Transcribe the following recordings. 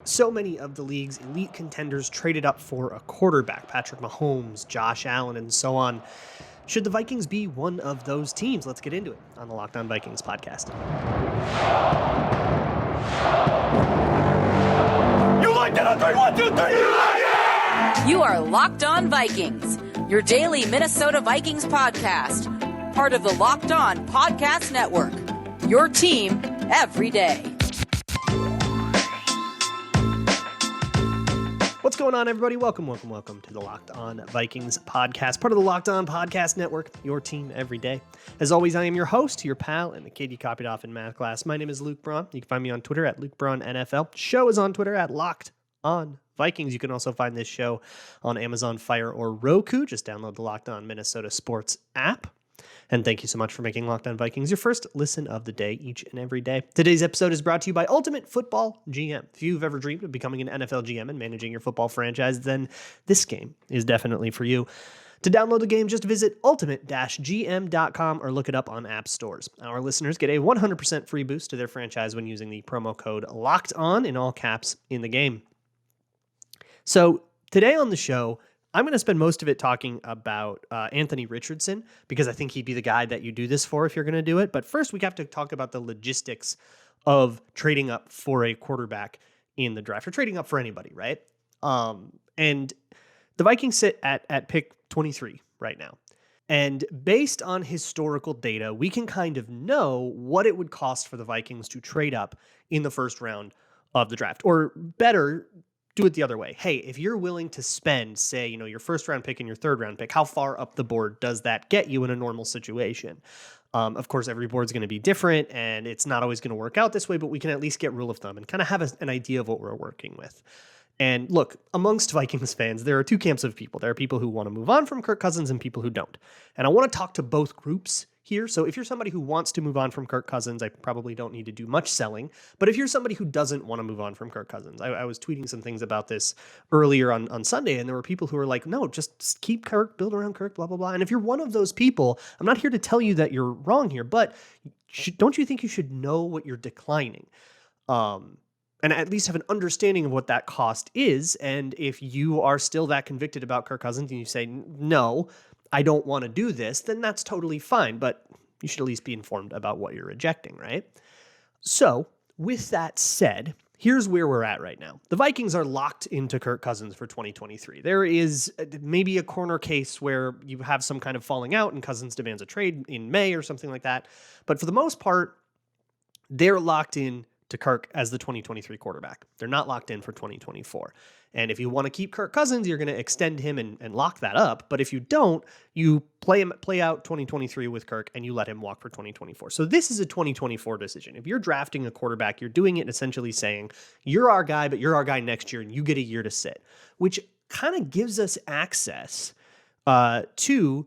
So many of the league's elite contenders traded up for a quarterback, Patrick Mahomes, Josh Allen, and so on. Should the Vikings be one of those teams? Let's get into it on the Locked On Vikings podcast. You like that on 3, 1, 2, 3, you like it! You are Locked On Vikings, your daily Minnesota Vikings podcast, part of the Locked On Podcast Network, your team every day. What's going on, everybody? Welcome to the Locked On Vikings podcast, part of the Locked On Podcast Network, your team every day. As always, I am your host, your pal, and the kid you copied off in math class. My name is Luke Braun. You can find me on Twitter at Luke Braun NFL. Show is on Twitter at Locked On Vikings. You can also find this show on Amazon Fire or Roku. Just download the Locked On Minnesota Sports app. And thank you so much for making Locked On Vikings your first listen of the day each and every day. Today's episode is brought to you by Ultimate Football GM. If you've ever dreamed of becoming an NFL GM and managing your football franchise, then this game is definitely for you. To download the game, just visit ultimate-gm.com or look it up on app stores. Our listeners get a 100% free boost to their franchise when using the promo code LOCKEDON in all caps in the game. So today on the show, I'm going to spend most of it talking about Anthony Richardson because I think he'd be the guy that you do this for if you're going to do it. But first, we have to talk about the logistics of trading up for a quarterback in the draft or trading up for anybody, right? And the Vikings sit at pick 23 right now. And based on historical data, we can kind of know what it would cost for the Vikings to trade up in the first round of the draft. Or better, do it the other way. Hey, if you're willing to spend, say, your first round pick and your third round pick, how far up the board does that get you in a normal situation? Of course, every board's going to be different and it's not always going to work out this way, but we can at least get rule of thumb and kind of have an idea of what we're working with. And look, amongst Vikings fans, there are two camps of people. There are people who want to move on from Kirk Cousins and people who don't. And I want to talk to both groups here. So if you're somebody who wants to move on from Kirk Cousins, I probably don't need to do much selling. But if you're somebody who doesn't want to move on from Kirk Cousins, I was tweeting some things about this earlier on Sunday, and there were people who were like, no, just keep Kirk, build around Kirk, blah, blah, blah. And if you're one of those people, I'm not here to tell you that you're wrong here, but don't you think you should know what you're declining? And at least have an understanding of what that cost is. And if you are still that convicted about Kirk Cousins and you say, no, I don't want to do this, then that's totally fine. But you should at least be informed about what you're rejecting, right? So with that said, here's where we're at right now. The Vikings are locked into Kirk Cousins for 2023. There is maybe a corner case where you have some kind of falling out and Cousins demands a trade in May or something like that. But for the most part, they're locked in to Kirk as the 2023 quarterback. They're not locked in for 2024. And if you want to keep Kirk Cousins, you're going to extend him and lock that up. But if you don't, you play out 2023 with Kirk and you let him walk for 2024. So this is a 2024 decision. If you're drafting a quarterback, you're doing it essentially saying, you're our guy, but you're our guy next year and you get a year to sit, which kind of gives us access to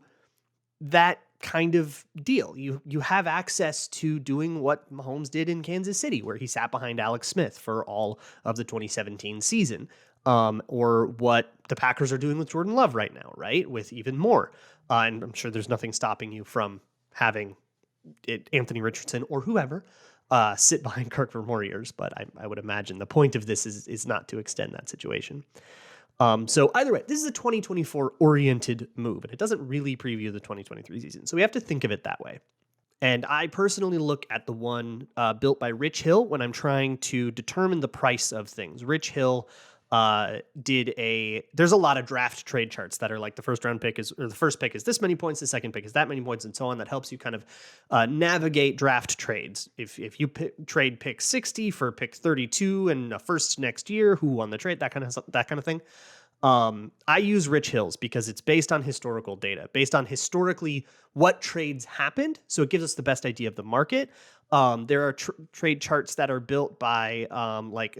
that kind of deal. You have access to doing what Mahomes did in Kansas City, where he sat behind Alex Smith for all of the 2017 season, or what the Packers are doing with Jordan Love right now, right? With even more. And I'm sure there's nothing stopping you from having Anthony Richardson or whoever sit behind Kirk for more years. But I would imagine the point of this is not to extend that situation. So either way, this is a 2024 oriented move, and it doesn't really preview the 2023 season. So we have to think of it that way. And I personally look at the one built by Rich Hill when I'm trying to determine the price of things. Rich Hill there's a lot of draft trade charts that are like the first pick is this many points, the second pick is that many points, and so on. That helps you kind of navigate draft trades. If you trade pick 60 for pick 32 and a first next year, who won the trade, that kind of thing. I use Rich Hill's because it's based on historical data, based on historically what trades happened. So it gives us the best idea of the market. There are trade charts that are built by,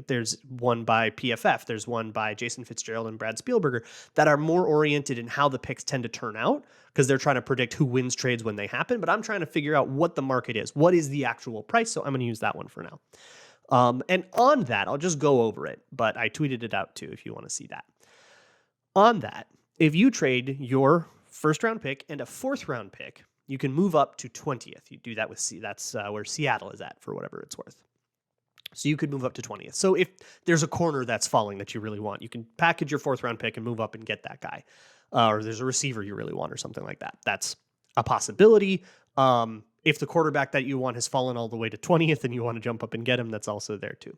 there's one by PFF, there's one by Jason Fitzgerald and Brad Spielberger that are more oriented in how the picks tend to turn out because they're trying to predict who wins trades when they happen. But I'm trying to figure out what the market is. What is the actual price? So I'm going to use that one for now. And on that, I'll just go over it, but I tweeted it out too if you want to see that. On that, if you trade your first round pick and a fourth round pick, you can move up to 20th. You do that with that's where Seattle is at for whatever it's worth. So you could move up to 20th. So if there's a corner that's falling that you really want, you can package your 4th round pick and move up and get that guy. Or there's a receiver you really want or something like that. That's a possibility. If the quarterback that you want has fallen all the way to 20th and you want to jump up and get him, that's also there too.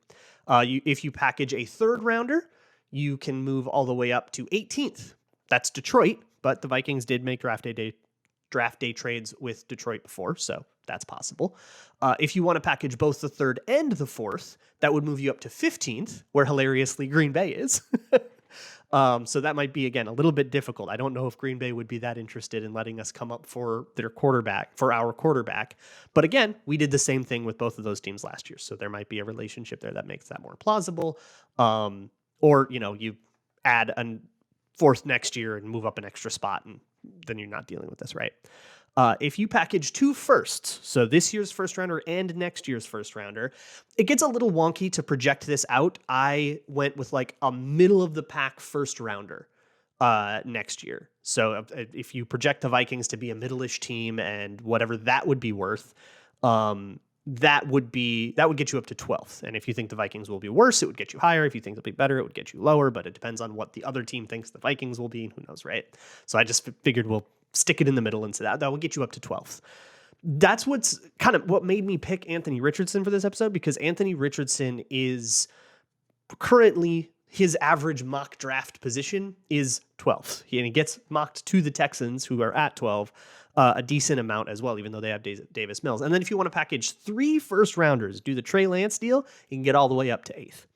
If you package a 3rd rounder, you can move all the way up to 18th. That's Detroit, but the Vikings did make draft day trades with Detroit before, so that's possible. If you want to package both the 3rd and the 4th, that would move you up to 15th, where hilariously Green Bay is. So that might be, again, a little bit difficult. I don't know if Green Bay would be that interested in letting us come up for our quarterback. But again, we did the same thing with both of those teams last year. So there might be a relationship there that makes that more plausible. Or, you add a 4th next year and move up an extra spot, and then you're not dealing with this, right? If you package 2 firsts, so this year's 1st rounder and next year's 1st rounder, it gets a little wonky to project this out. I went with like a middle of the pack 1st rounder next year. So if you project the Vikings to be a middle-ish team and whatever that would be worth, that would get you up to 12th. And if you think the Vikings will be worse, it would get you higher. If you think they'll be better, it would get you lower, but it depends on what the other team thinks the Vikings will be, and who knows, right? So I just figured we'll stick it in the middle and say that will get you up to 12th. That's what's kind of what made me pick Anthony Richardson for this episode, because Anthony Richardson is currently, his average mock draft position is 12th. And he gets mocked to the Texans, who are at 12, a decent amount as well, even though they have Davis Mills. And then if you want to package 3 first rounders, do the Trey Lance deal, you can get all the way up to 8th.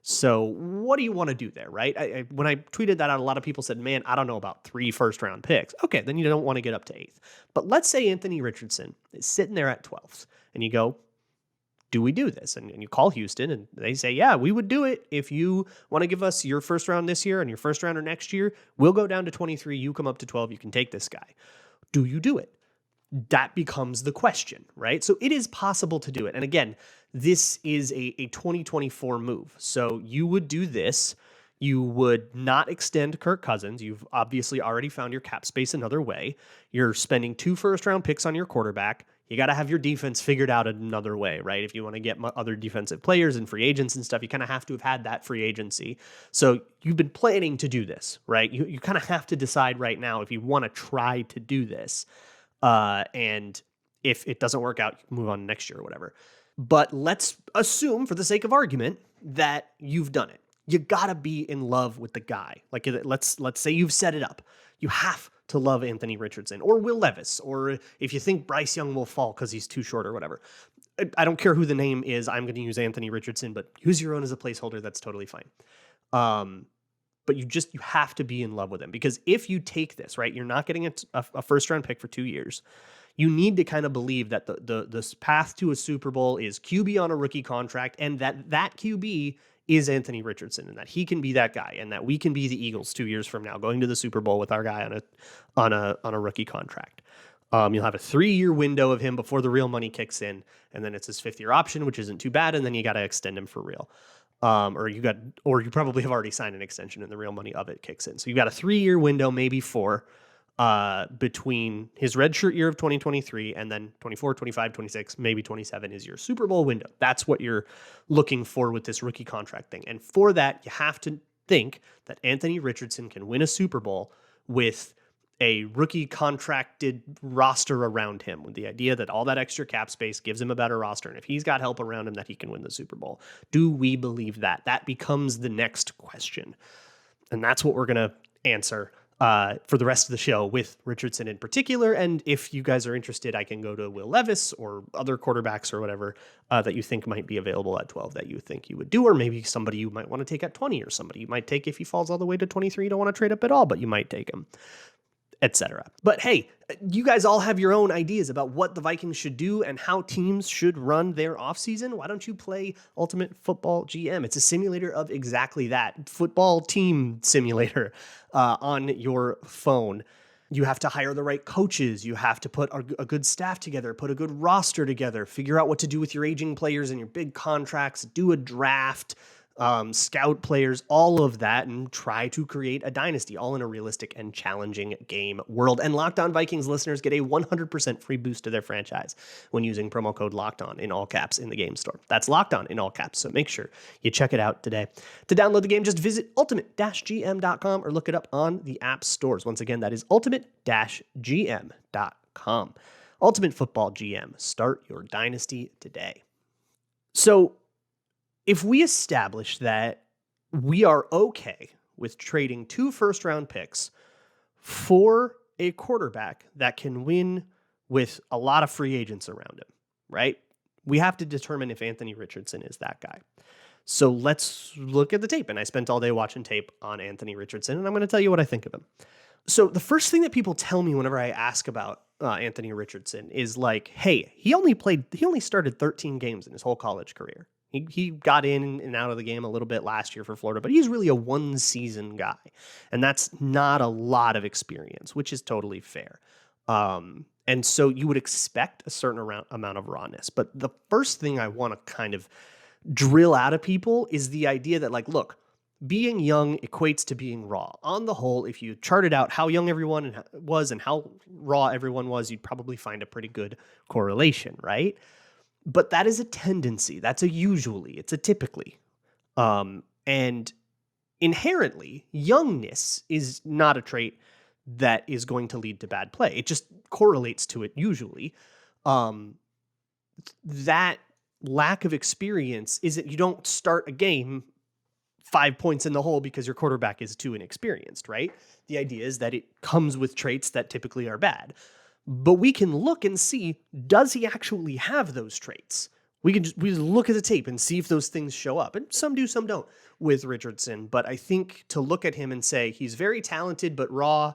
So what do you want to do there, right? When I tweeted that out, a lot of people said, man, I don't know about 3 first-round picks. Okay, then you don't want to get up to 8th. But let's say Anthony Richardson is sitting there at 12th, and you go, do we do this? And you call Houston, and they say, yeah, we would do it. If you want to give us your 1st round this year and your 1st rounder next year, we'll go down to 23. You come up to 12. You can take this guy. Do you do it? That becomes the question, right? So it is possible to do it. And again, this is a 2024 move. So you would do this. You would not extend Kirk Cousins. You've obviously already found your cap space another way. You're spending 2 first-round picks on your quarterback. You got to have your defense figured out another way, right? If you want to get other defensive players and free agents and stuff, you kind of have to have had that free agency. So you've been planning to do this, right? You kind of have to decide right now if you want to try to do this. And if it doesn't work out, you can move on next year or whatever. But let's assume, for the sake of argument, that you've done it. You gotta be in love with the guy. Like, let's say you've set it up. You have to love Anthony Richardson or Will Levis, or if you think Bryce Young will fall because he's too short or whatever. I don't care who the name is. I'm going to use Anthony Richardson, but use your own as a placeholder. That's totally fine. But you have to be in love with him, because if you take this, right, you're not getting a first round pick for 2 years. You need to kind of believe that the path to a Super Bowl is QB on a rookie contract, and that QB is Anthony Richardson, and that he can be that guy, and that we can be the Eagles 2 years from now, going to the Super Bowl with our guy on a rookie contract. You'll have a 3-year window of him before the real money kicks in, and then it's his 5th-year option, which isn't too bad, and then you got to extend him for real. Or you probably have already signed an extension and the real money of it kicks in. So you've got a 3-year window, maybe 4, between his redshirt year of 2023 and then 24, 25, 26, maybe 27 is your Super Bowl window. That's what you're looking for with this rookie contract thing. And for that, you have to think that Anthony Richardson can win a Super Bowl with a rookie contracted roster around him, with the idea that all that extra cap space gives him a better roster. And if he's got help around him, that he can win the Super Bowl. Do we believe that? That becomes the next question. And that's what we're going to answer for the rest of the show with Richardson in particular. And if you guys are interested, I can go to Will Levis or other quarterbacks or whatever that you think might be available at 12 that you think you would do, or maybe somebody you might want to take at 20, or somebody you might take if he falls all the way to 23. You don't want to trade up at all, but you might take him, etc. But hey, you guys all have your own ideas about what the Vikings should do and how teams should run their offseason. Why don't you play Ultimate Football GM? It's a simulator of exactly that. Football team simulator on your phone. You have to hire the right coaches. You have to put a good staff together, put a good roster together, figure out what to do with your aging players and your big contracts, do a draft, scout players, all of that, and try to create a dynasty, all in a realistic and challenging game world. And Locked On Vikings listeners get a 100% free boost to their franchise when using promo code Locked On in all caps in the game store. That's Locked On in all caps, so make sure you check it out today. To download the game, just visit ultimate-gm.com or look it up on the app stores. Once again, that is ultimate-gm.com. Ultimate Football GM. Start your dynasty today. So, if we establish that we are okay with trading 2 first-round picks for a quarterback that can win with a lot of free agents around him, right? We have to determine if Anthony Richardson is that guy. So let's look at the tape. And I spent all day watching tape on Anthony Richardson, and I'm going to tell you what I think of him. So the first thing that people tell me whenever I ask about Anthony Richardson is like, hey, he only started 13 games in his whole college career. He got in and out of the game a little bit last year for Florida, but he's really a one-season guy, and that's not a lot of experience, which is totally fair. And so you would expect a certain amount of rawness. But the first thing I want to kind of drill out of people is the idea that, like, look, being young equates to being raw. On the whole, if you charted out how young everyone was and how raw everyone was, you'd probably find a pretty good correlation, right? But that is a tendency. That's a usually. It's a typically. And inherently, youngness is not a trait that is going to lead to bad play. It just correlates to it usually. That lack of experience is that you don't start a game 5 points in the hole because your quarterback is too inexperienced, right? The idea is that it comes with traits that typically are bad. But we can look and see, does he actually have those traits? We just look at the tape and see if those things show up. And some do, some don't with Richardson. But I think to look at him and say he's very talented but raw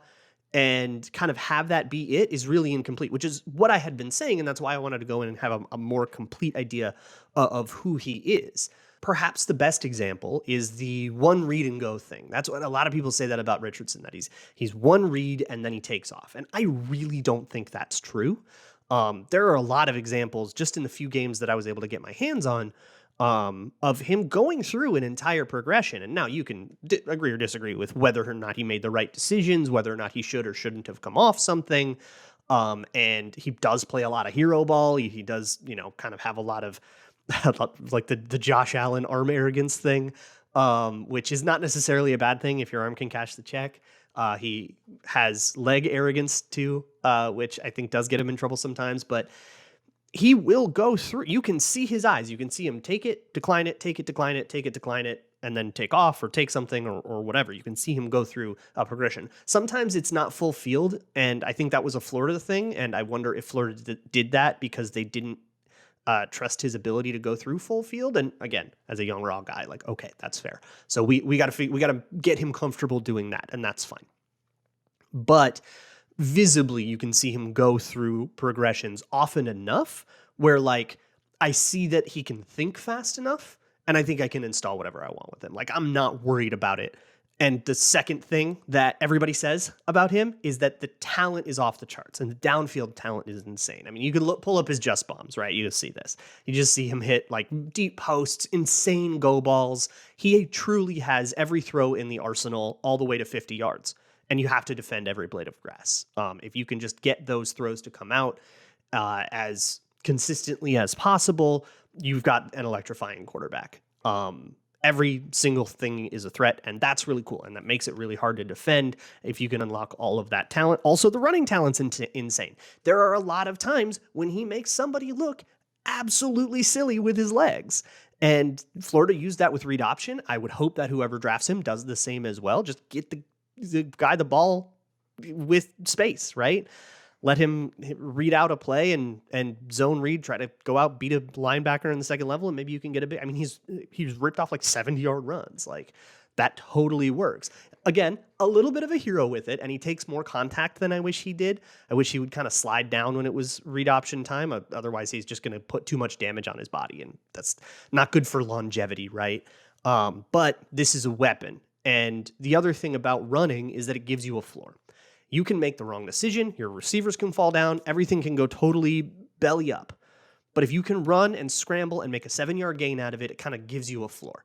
and kind of have that be it is really incomplete, which is what I had been saying. And that's why I wanted to go in and have a more complete idea of who he is. Perhaps the best example is the one read and go thing. That's what a lot of people say that about Richardson, that he's one read and then he takes off. And I really don't think that's true. There are a lot of examples just in the few games that I was able to get my hands on of him going through an entire progression. And now you can agree or disagree with whether or not he made the right decisions, whether or not he should or shouldn't have come off something. And he does play a lot of hero ball. He does, kind of have a lot of like the Josh Allen arm arrogance thing, which is not necessarily a bad thing if your arm can cash the check. He has leg arrogance too, which I think does get him in trouble sometimes, but he will go through. You can see his eyes. You can see him take it, decline it, take it, decline it, take it, decline it, and then take off or take something or whatever. You can see him go through a progression. Sometimes it's not full field, and I think that was a Florida thing, and I wonder if Florida did that because they didn't trust his ability to go through full field. And again, as a young raw guy, like, okay, that's fair. So we got to get him comfortable doing that, and that's fine. But visibly, you can see him go through progressions often enough where, like, I see that he can think fast enough, and I think I can install whatever I want with him. Like, I'm not worried about it. And the second thing that everybody says about him is that the talent is off the charts, and the downfield talent is insane. I mean, you can pull up his just bombs, right? You just see this. You just see him hit like deep posts, insane go balls. He truly has every throw in the arsenal all the way to 50 yards, and you have to defend every blade of grass. If you can just get those throws to come out as consistently as possible, you've got an electrifying quarterback. Every single thing is a threat, and that's really cool, and that makes it really hard to defend if you can unlock all of that talent. Also, the running talent's insane. There are a lot of times when he makes somebody look absolutely silly with his legs, and Florida used that with read option. I would hope that whoever drafts him does the same as well. Just get the guy the ball with space, right? Let him read out a play and zone read, try to go out, beat a linebacker in the second level, and maybe you can get a bit. I mean, he's ripped off like 70-yard runs. Like, that totally works. Again, a little bit of a hero with it, and he takes more contact than I wish he did. I wish he would kind of slide down when it was read option time. Otherwise, he's just going to put too much damage on his body, and that's not good for longevity, right? But this is a weapon. And the other thing about running is that it gives you a floor. You can make the wrong decision. Your receivers can fall down. Everything can go totally belly up. But if you can run and scramble and make a 7-yard gain out of it, it kind of gives you a floor.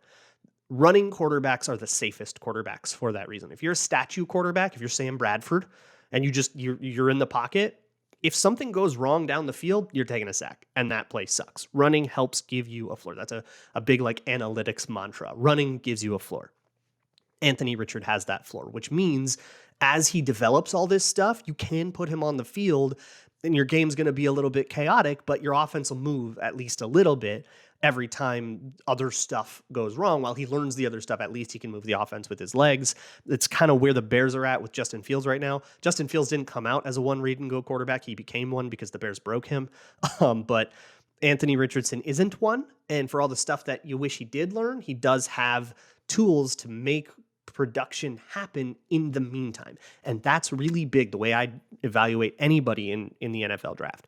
running quarterbacks are the safest quarterbacks for that reason. If you're a statue quarterback, if you're Sam Bradford and you're in the pocket, if something goes wrong down the field, you're taking a sack and that play sucks. Running helps give you a floor. That's a big like analytics mantra. Running gives you a floor. Anthony Richard has that floor, which means as he develops all this stuff, you can put him on the field and your game's going to be a little bit chaotic, but your offense will move at least a little bit every time other stuff goes wrong. While he learns the other stuff, at least he can move the offense with his legs. It's kind of where the Bears are at with Justin Fields right now. Justin Fields didn't come out as a one read and go quarterback. He became one because the Bears broke him. But Anthony Richardson isn't one. And for all the stuff that you wish he did learn, he does have tools to make production happen in the meantime. And that's really big, the way I evaluate anybody in the NFL draft.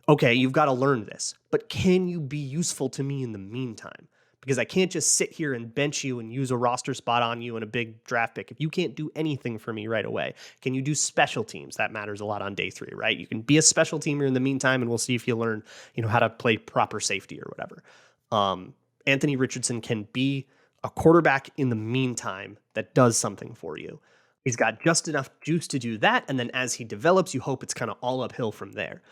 Okay, you've got to learn this, but can you be useful to me in the meantime? Because I can't just sit here and bench you and use a roster spot on you and a big draft pick if you can't do anything for me right away. Can you do special teams? That matters a lot on day 3, right? You can be a special teamer in the meantime, and we'll see if you learn, how to play proper safety or whatever. Anthony Richardson can be a quarterback in the meantime that does something for you. He's got just enough juice to do that, and then as he develops, you hope it's kind of all uphill from there.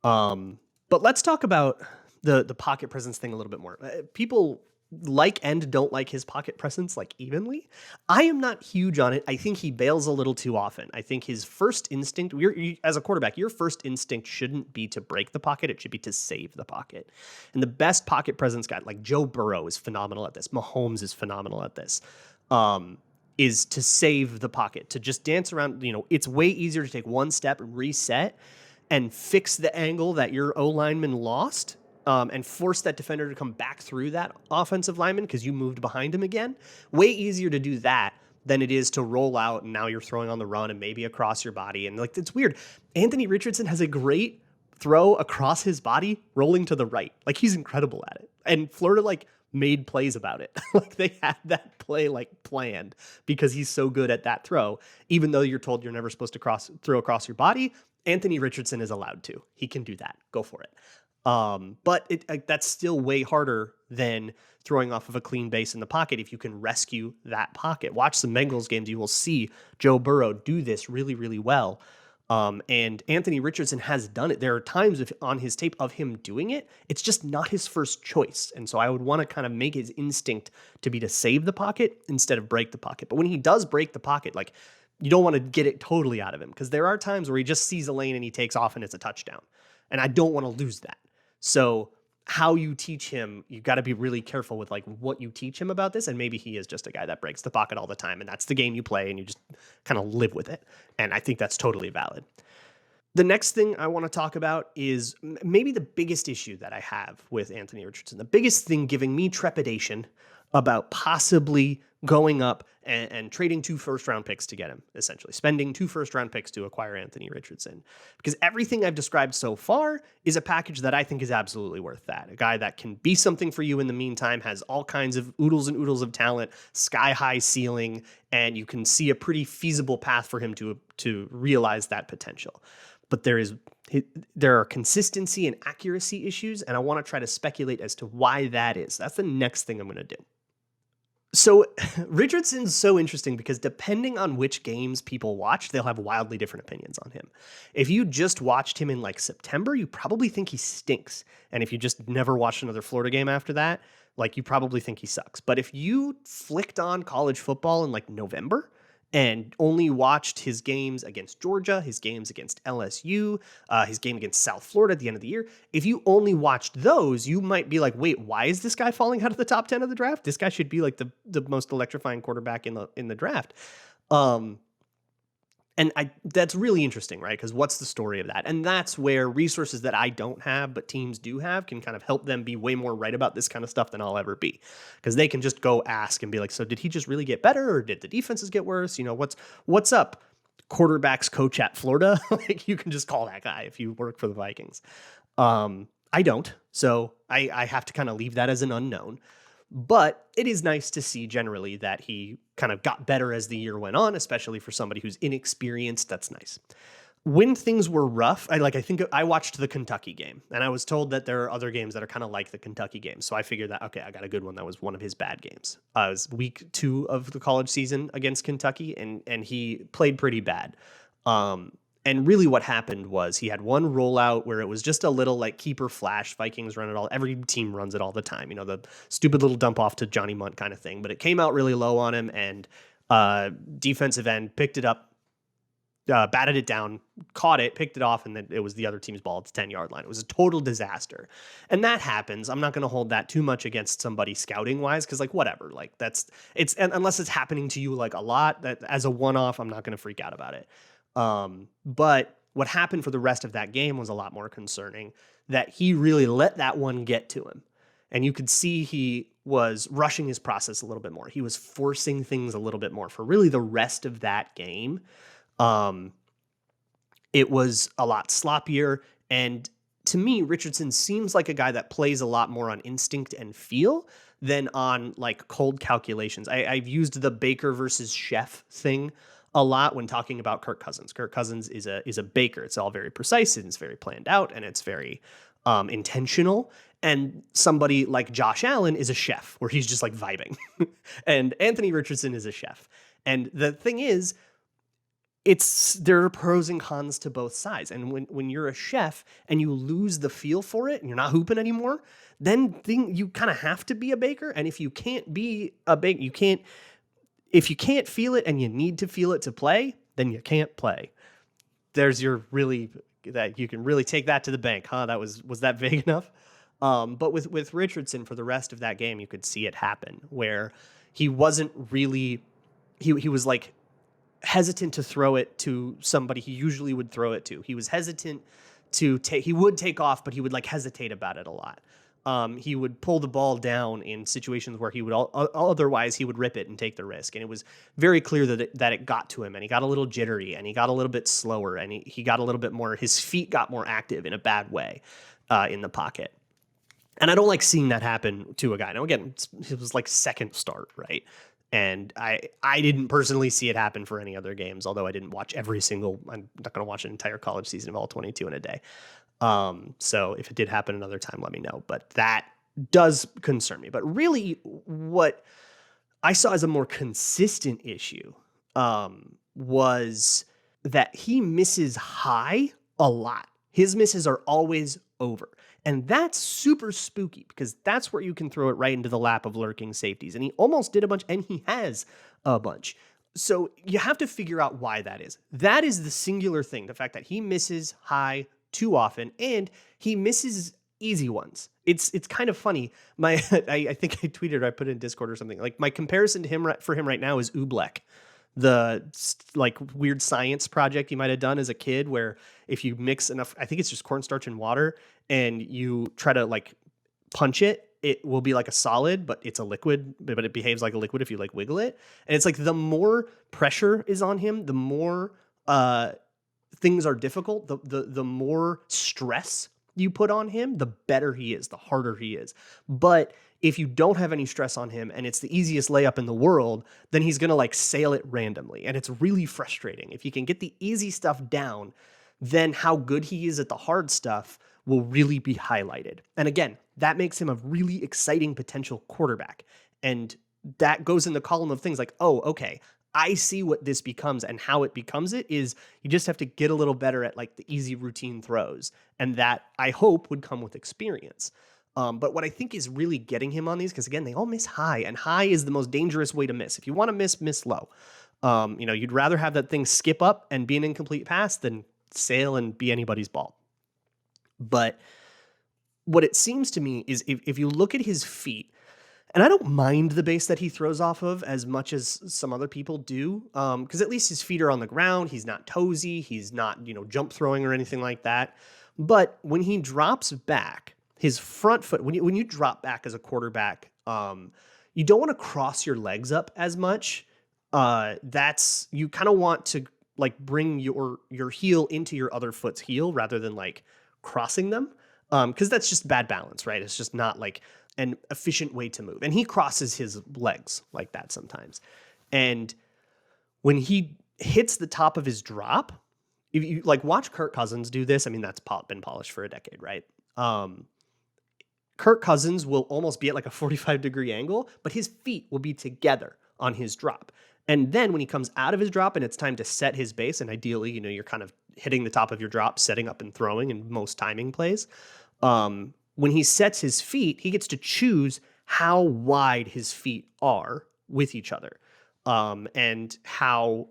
But let's talk about the pocket presence thing a little bit more. People like and don't like his pocket presence like evenly. I am not huge on it. I think he bails a little too often. I think his first instinct, as a quarterback, your first instinct shouldn't be to break the pocket. It should be to save the pocket. And the best pocket presence guy, like Joe Burrow is phenomenal at this. Mahomes is phenomenal at this. Is to save the pocket, to just dance around. It's way easier to take one step and reset and fix the angle that your O-lineman lost, and force that defender to come back through that offensive lineman because you moved behind him again. Way easier to do that than it is to roll out and now you're throwing on the run and maybe across your body. And it's weird. Anthony Richardson has a great throw across his body rolling to the right. He's incredible at it. And Florida made plays about it. They had that play planned because he's so good at that throw. Even though you're told you're never supposed to throw across your body, Anthony Richardson is allowed to. He can do that. Go for it. But that's still way harder than throwing off of a clean base in the pocket if you can rescue that pocket. Watch some Bengals games. You will see Joe Burrow do this really, really well. And Anthony Richardson has done it. There are times on his tape of him doing it. It's just not his first choice. And so I would want to kind of make his instinct to be to save the pocket instead of break the pocket. But when he does break the pocket, you don't want to get it totally out of him because there are times where he just sees a lane and he takes off and it's a touchdown. And I don't want to lose that. So how you teach him, you've got to be really careful with what you teach him about this. And maybe he is just a guy that breaks the pocket all the time. And that's the game you play and you just kind of live with it. And I think that's totally valid. The next thing I want to talk about is maybe the biggest issue that I have with Anthony Richardson. The biggest thing giving me trepidation about possibly going up and trading 2 first-round picks to get him, essentially. Spending 2 first-round picks to acquire Anthony Richardson. Because everything I've described so far is a package that I think is absolutely worth that. A guy that can be something for you in the meantime, has all kinds of oodles and oodles of talent, sky-high ceiling, and you can see a pretty feasible path for him to realize that potential. But there are consistency and accuracy issues, and I want to try to speculate as to why that is. That's the next thing I'm going to do. So Richardson's so interesting because depending on which games people watch, they'll have wildly different opinions on him. If you just watched him in September, you probably think he stinks. And if you just never watched another Florida game after that, you probably think he sucks. But if you flicked on college football in November and only watched his games against Georgia, his games against LSU, his game against South Florida at the end of the year, if you only watched those, you might be wait, why is this guy falling out of the top 10 of the draft? This guy should be the most electrifying quarterback in the draft. And that's really interesting, right? Because what's the story of that? And that's where resources that I don't have, but teams do have, can kind of help them be way more right about this kind of stuff than I'll ever be. Because they can just go ask and be so did he just really get better? Or did the defenses get worse? What's up? Quarterbacks coach at Florida? You can just call that guy if you work for the Vikings. I don't. So I have to kind of leave that as an unknown. But it is nice to see generally that he kind of got better as the year went on, especially for somebody who's inexperienced. That's nice. when things were rough, I think I watched the Kentucky game, and I was told that there are other games that are kind of like the Kentucky game. So I figured that, okay, I got a good one. That was one of his bad games. It was week 2 of the college season against Kentucky, and he played pretty bad. And really what happened was he had one rollout where it was just a little like keeper flash. Vikings run it all. Every team runs it all the time. You know, the stupid little dump off to Johnny Munt kind of thing. But it came out really low on him, and defensive end picked it up, batted it down, caught it, picked it off, and then it was the other team's ball at the 10-yard line. It was a total disaster. And that happens. I'm not going to hold that too much against somebody scouting wise, because like whatever, like it's unless it's happening to you like a lot, that as a one-off, I'm not going to freak out about it. But what happened for the rest of that game was a lot more concerning, that he really let that one get to him. And you could see he was rushing his process a little bit more. He was forcing things a little bit more for really the rest of that game. It was a lot sloppier. And to me, Richardson seems like a guy that plays a lot more on instinct and feel than on like cold calculations. I've used the Baker versus Chef thing a lot when talking about Kirk Cousins. Kirk Cousins is a baker. It's all very precise and it's very planned out and it's very intentional. And somebody like Josh Allen is a chef where he's just like vibing. And Anthony Richardson is a chef. And the thing is, there are pros and cons to both sides. And when you're a chef and you lose the feel for it and you're not hooping anymore, then you kind of have to be a baker. And if you can't be a baker, if you can't feel it and you need to feel it to play, then you can't play. There's that you can really take that to the bank, huh? Was that vague enough? But with Richardson for the rest of that game, you could see it happen where he wasn't really, he was like hesitant to throw it to somebody he usually would throw it to. He was hesitant he would take off, but he would like hesitate about it a lot. He would pull the ball down in situations where he would otherwise he would rip it and take the risk. And it was very clear that it got to him, and he got a little jittery and he got a little bit slower and he got a little bit more, his feet got more active in a bad way in the pocket. And I don't like seeing that happen to a guy. Now, again, it was like second start, right? And I didn't personally see it happen for any other games, although I didn't watch I'm not going to watch an entire college season of all 22 in a day. So if it did happen another time, let me know. But that does concern me. But really what I saw as a more consistent issue was that he misses high a lot. His misses are always over. And that's super spooky because that's where you can throw it right into the lap of lurking safeties. And he almost did a bunch, and he has a bunch. So you have to figure out why that is. That is the singular thing, the fact that he misses high too often, and he misses easy ones. It's kind of funny. I think I tweeted or I put it in Discord or something. Like my comparison to him for him right now is Oobleck, the like weird science project you might have done as a kid, where if you mix enough, I think it's just cornstarch and water, and you try to like punch it, it will be like a solid, but it's a liquid, but it behaves like a liquid if you like wiggle it. And it's like the more pressure is on him, the more things are difficult, the more stress you put on him, the better he is, the harder he is. But if you don't have any stress on him and it's the easiest layup in the world, then he's going to like sail it randomly. And it's really frustrating. If you can get the easy stuff down, then how good he is at the hard stuff will really be highlighted. And again, that makes him a really exciting potential quarterback. And that goes in the column of things like, oh, okay, I see what this becomes, and how it becomes it is you just have to get a little better at like the easy routine throws. And that I hope would come with experience. But what I think is really getting him on these, because again, they all miss high, and high is the most dangerous way to miss. If you want to miss low. You'd rather have that thing skip up and be an incomplete pass than sail and be anybody's ball. But what it seems to me is if you look at his feet, and I don't mind the base that he throws off of as much as some other people do, because at least his feet are on the ground. He's not toesy. He's not, jump throwing or anything like that. But when he drops back, his front foot, when you drop back as a quarterback, you don't want to cross your legs up as much. You kind of want to like bring your heel into your other foot's heel rather than like crossing them. Because that's just bad balance, right? It's just not like an efficient way to move. And he crosses his legs like that sometimes. And when he hits the top of his drop, if you like watch Kirk Cousins do this, I mean, that's been polished for a decade, right? Kirk Cousins will almost be at like a 45-degree angle, but his feet will be together on his drop. And then when he comes out of his drop and it's time to set his base, and ideally, you're kind of hitting the top of your drop, setting up and throwing in most timing plays. When he sets his feet, he gets to choose how wide his feet are with each other, and how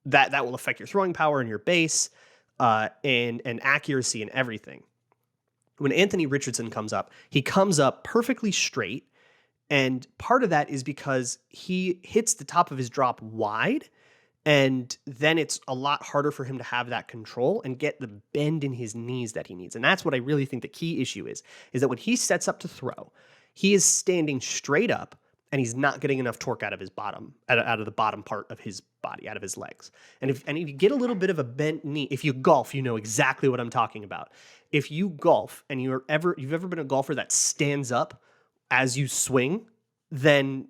that will affect your throwing power and your base, and accuracy and everything. When Anthony Richardson comes up, he comes up perfectly straight. And part of that is because he hits the top of his drop wide, and then it's a lot harder for him to have that control and get the bend in his knees that he needs. And that's what I really think the key issue is that when he sets up to throw, he is standing straight up and he's not getting enough torque out of his bottom, out of the bottom part of his body, out of his legs. And if you get a little bit of a bent knee, if you golf, you know exactly what I'm talking about. If you golf and you've ever been a golfer that stands up as you swing, then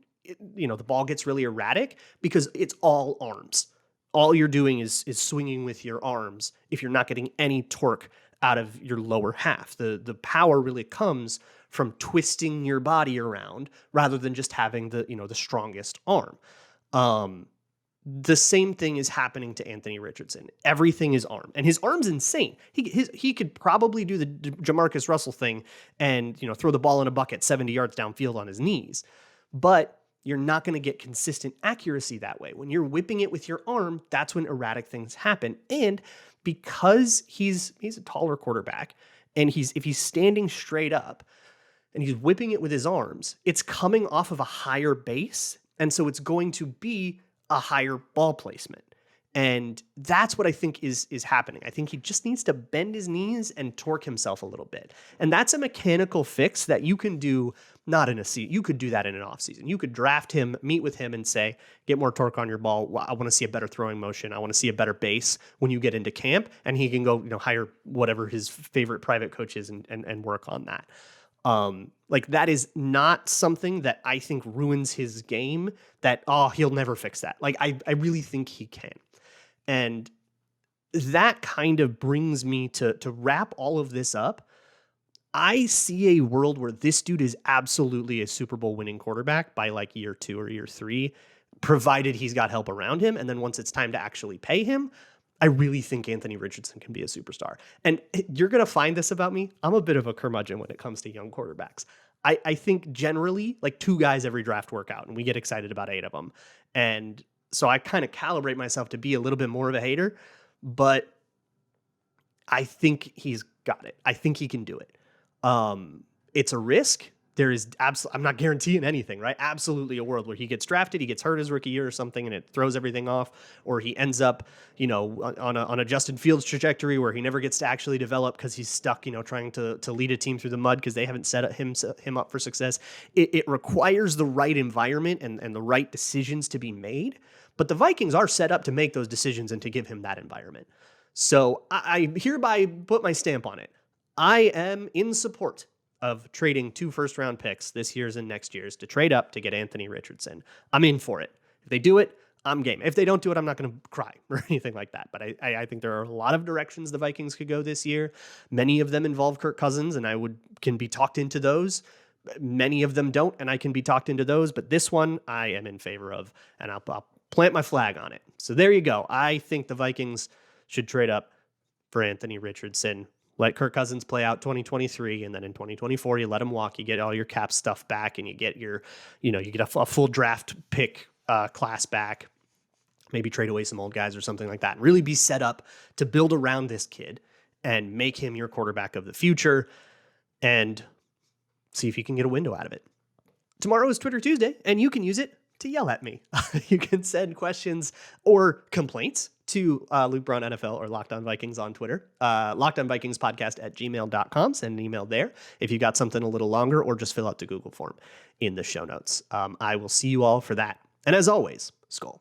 the ball gets really erratic because it's all arms. All you're doing is swinging with your arms if you're not getting any torque out of your lower half. The power really comes from twisting your body around rather than just having the strongest arm. The same thing is happening to Anthony Richardson. Everything is arm, and his arm's insane. He could probably do the Jamarcus Russell thing and throw the ball in a bucket 70 yards downfield on his knees, but you're not going to get consistent accuracy that way. When you're whipping it with your arm, that's when erratic things happen. And because he's a taller quarterback, and if he's standing straight up and he's whipping it with his arms, it's coming off of a higher base, and so it's going to be a higher ball placement. And that's what I think is happening. I think he just needs to bend his knees and torque himself a little bit. And that's a mechanical fix that you can do not in a season. You could do that in an off season. You could draft him, meet with him and say, get more torque on your ball. I want to see a better throwing motion. I want to see a better base when you get into camp. And he can go, hire whatever his favorite private coach is and work on that. That is not something that I think ruins his game, that, he'll never fix that. I really think he can. And that kind of brings me to wrap all of this up. I see a world where this dude is absolutely a Super Bowl winning quarterback by year 2 or year 3, provided he's got help around him. And then once it's time to actually pay him, I really think Anthony Richardson can be a superstar. And you're going to find this about me. I'm a bit of a curmudgeon when it comes to young quarterbacks. I think generally 2 guys every draft work out, and we get excited about 8 of them. And so I kind of calibrate myself to be a little bit more of a hater, but I think he's got it. I think he can do it. It's a risk. There is I'm not guaranteeing anything, right? Absolutely a world where he gets drafted, he gets hurt his rookie year or something, and it throws everything off, or he ends up, on a Justin Fields trajectory where he never gets to actually develop because he's stuck, trying to lead a team through the mud because they haven't set him up for success. It requires the right environment and the right decisions to be made, but the Vikings are set up to make those decisions and to give him that environment. So I hereby put my stamp on it. I am in support of trading 2 first-round picks this year's and next year's to trade up to get Anthony Richardson. I'm in for it. If they do it, I'm game. If they don't do it, I'm not going to cry or anything like that. But I think there are a lot of directions the Vikings could go this year. Many of them involve Kirk Cousins, and I can be talked into those. Many of them don't, and I can be talked into those. But this one, I am in favor of, and I'll plant my flag on it. So there you go. I think the Vikings should trade up for Anthony Richardson. Let Kirk Cousins play out 2023, and then in 2024, you let him walk. You get all your cap stuff back, and you get you get a full draft pick class back. Maybe trade away some old guys or something like that, and really be set up to build around this kid and make him your quarterback of the future, and see if you can get a window out of it. Tomorrow is Twitter Tuesday, and you can use it to yell at me. You can send questions or complaints to Luke Braun NFL or Locked On Vikings on Twitter. LockedOnVikingsPodcast@gmail.com. Send an email there if you got something a little longer, or just fill out the Google form in the show notes. I will see you all for that. And as always, Skol.